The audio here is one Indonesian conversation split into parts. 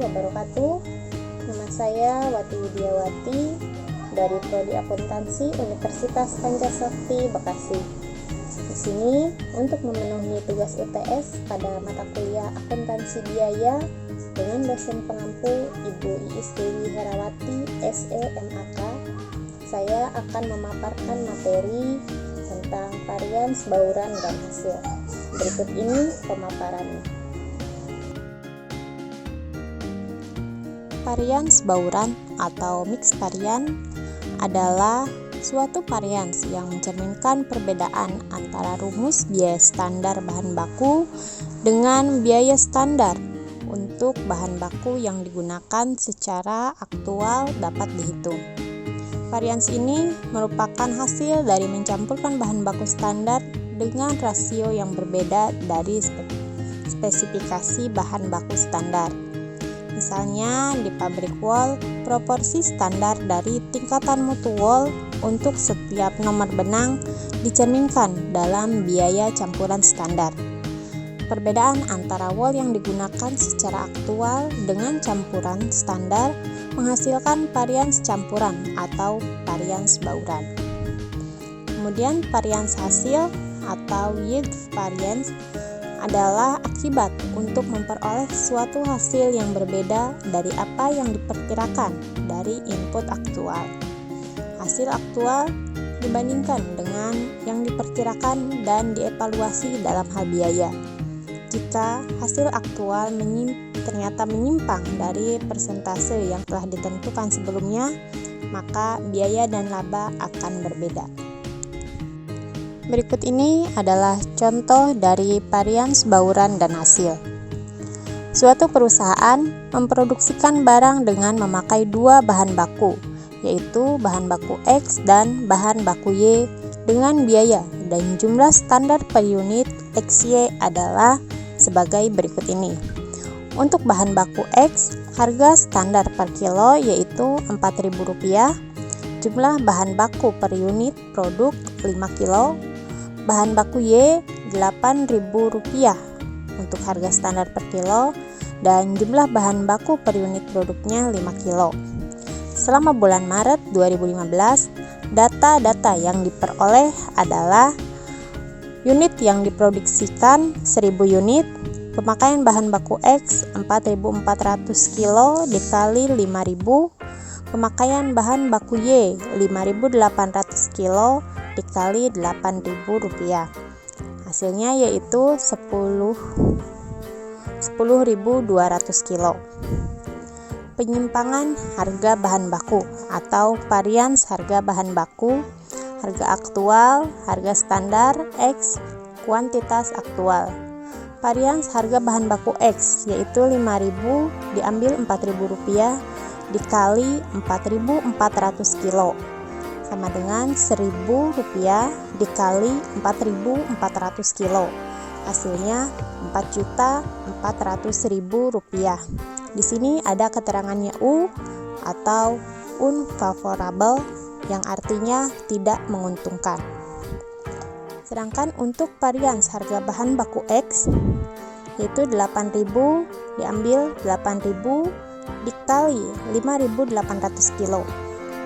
wabarakatuh. Nama saya Wati Widiawati dari Prodi Akuntansi Universitas Pancasakti, Bekasi. Di sini untuk memenuhi tugas UTS pada mata kuliah Akuntansi Biaya dengan dosen pengampu Ibu Iis Dewi Herawati, SE MAK, saya akan memaparkan materi tentang varians, bauran, dan hasil. Berikut ini pemaparannya. Varians bauran atau mix varian adalah suatu varians yang mencerminkan perbedaan antara rumus biaya standar bahan baku dengan biaya standar untuk bahan baku yang digunakan secara aktual dapat dihitung. Varians ini merupakan hasil dari mencampurkan bahan baku standar dengan rasio yang berbeda dari spesifikasi bahan baku standar. Misalnya di pabrik wol, proporsi standar dari tingkatan mutu wol untuk setiap nomor benang dicerminkan dalam biaya campuran standar. Perbedaan antara wol yang digunakan secara aktual dengan campuran standar menghasilkan varians campuran atau varians bauran. Kemudian varians hasil atau yield variance adalah akibat untuk memperoleh suatu hasil yang berbeda dari apa yang diperkirakan dari input aktual. Hasil aktual dibandingkan dengan yang diperkirakan dan dievaluasi dalam hal biaya. Jika hasil aktual ternyata menyimpang dari persentase yang telah ditentukan sebelumnya, maka biaya dan laba akan berbeda. Berikut ini adalah contoh dari varians bauran dan hasil. Suatu perusahaan memproduksikan barang dengan memakai dua bahan baku, yaitu bahan baku X dan bahan baku Y dengan biaya dan jumlah standar per unit XY adalah sebagai berikut ini. Untuk bahan baku X, harga standar per kilo yaitu Rp4.000, jumlah bahan baku per unit produk 5 kilo, bahan baku Y Rp8.000 untuk harga standar per kilo dan jumlah bahan baku per unit produknya 5 kilo. Selama bulan Maret 2015, data-data yang diperoleh adalah unit yang diproduksikan 1000 unit, pemakaian bahan baku X 4.400 kilo dikali 5.000, pemakaian bahan baku Y 5.800 kilo dikali Rp8.000. Hasilnya yaitu 10.200 kilo. Penyimpangan harga bahan baku atau varians harga bahan baku, harga aktual, harga standar X, kuantitas aktual. Varians harga bahan baku X yaitu 5.000 diambil Rp4.000 dikali 4.400 kilo sama dengan Rp1.000 dikali 4.400 kilo. Hasilnya Rp4.400.000. Di sini ada keterangannya U atau unfavorable yang artinya tidak menguntungkan. Sedangkan untuk varians harga bahan baku X yaitu 8.000 diambil 8.000 dikali 5.800 kilo.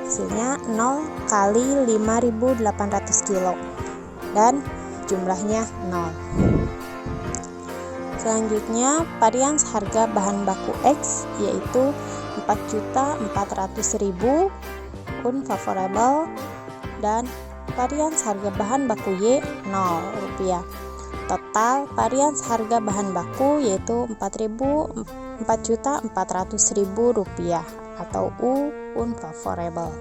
Hasilnya 0 kali 5.800 kilo dan jumlahnya 0. Selanjutnya varians harga bahan baku X yaitu 4.400.000 unfavorable dan varians harga bahan baku Y Rp0. Total varians harga bahan baku yaitu Rp4.400.000 atau U unfavorable.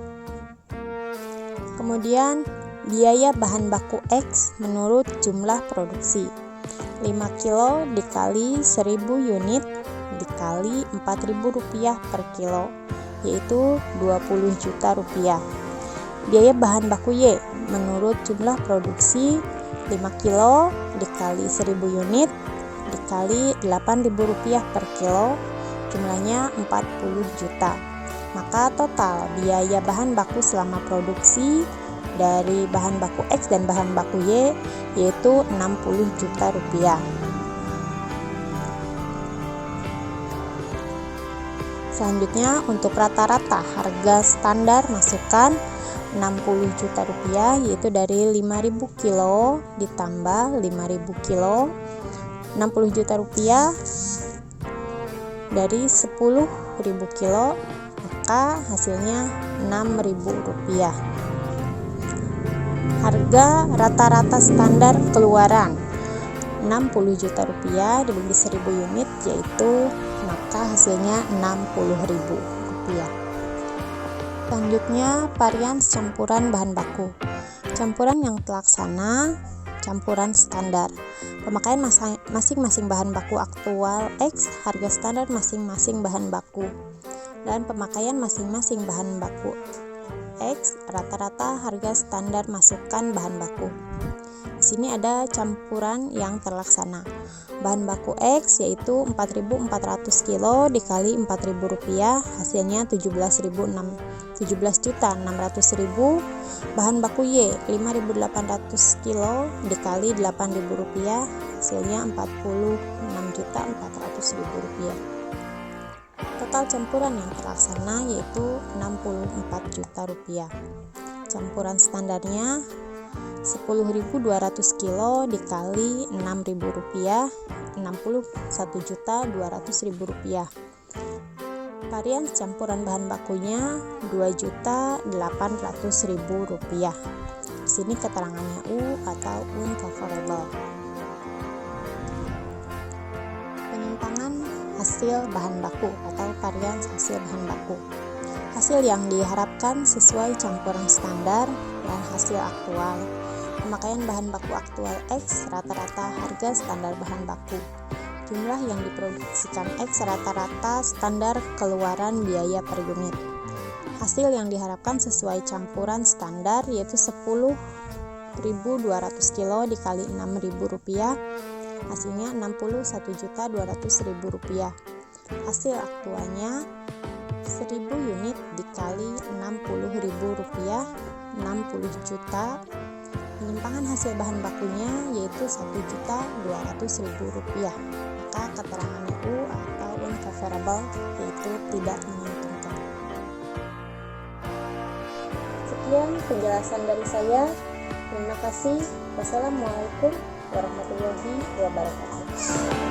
Kemudian biaya bahan baku X menurut jumlah produksi 5 kilo dikali 1000 unit dikali Rp4.000 per kilo yaitu Rp20 juta. Biaya bahan baku Y menurut jumlah produksi 5 kilo dikali 1000 unit dikali Rp8.000 per kilo, jumlahnya 40 juta. Maka total biaya bahan baku selama produksi dari bahan baku X dan bahan baku Y yaitu Rp60 juta. Selanjutnya untuk rata-rata harga standar masukan 60 juta rupiah, yaitu dari 5.000 kilo ditambah 5.000 kilo, 60 juta rupiah dari 10.000 kilo, maka hasilnya 6.000 rupiah. Harga rata-rata standar keluaran 60 juta rupiah dibagi 1000 unit, yaitu maka hasilnya 60.000 rupiah. Selanjutnya varian campuran bahan baku. Campuran yang terlaksana, campuran standar. Pemakaian masing-masing bahan baku aktual X, harga standar masing-masing bahan baku, dan pemakaian masing-masing bahan baku X, rata-rata harga standar masukan bahan baku. Di sini ada campuran yang terlaksana. Bahan baku X yaitu 4.400 kilo dikali 4.000 rupiah, hasilnya 17.600.000. Bahan baku Y 5.800 kilo dikali 8.000 rupiah, hasilnya 46.400.000 rupiah. Total campuran yang terlaksana yaitu 64 juta rupiah. Campuran standarnya 10.200 kilo dikali 6.000 rupiah, 61.200.000 rupiah. Varian campuran bahan bakunya 2.800.000 rupiah. Di sini keterangannya U atau unfavorable. Penyimpangan hasil bahan baku atau varian hasil bahan baku. Hasil yang diharapkan sesuai campuran standar dan hasil aktual. Pemakaian bahan baku aktual X, rata-rata harga standar bahan baku. Jumlah yang diproduksikan X, rata-rata standar keluaran biaya per unit. Hasil yang diharapkan sesuai campuran standar yaitu 10.200 kilo dikali 6.000 rupiah, hasilnya 61.200.000 rupiah. Hasil aktualnya 1.000 unit dikali 60.000 rupiah, 60 juta. Penyimpangan hasil bahan bakunya yaitu 1.200.000 rupiah. Maka keterangannya U atau unfavorable, yaitu tidak menguntungkan. Sekian penjelasan dari saya. Terima kasih. Wassalamualaikum warahmatullahi wabarakatuh.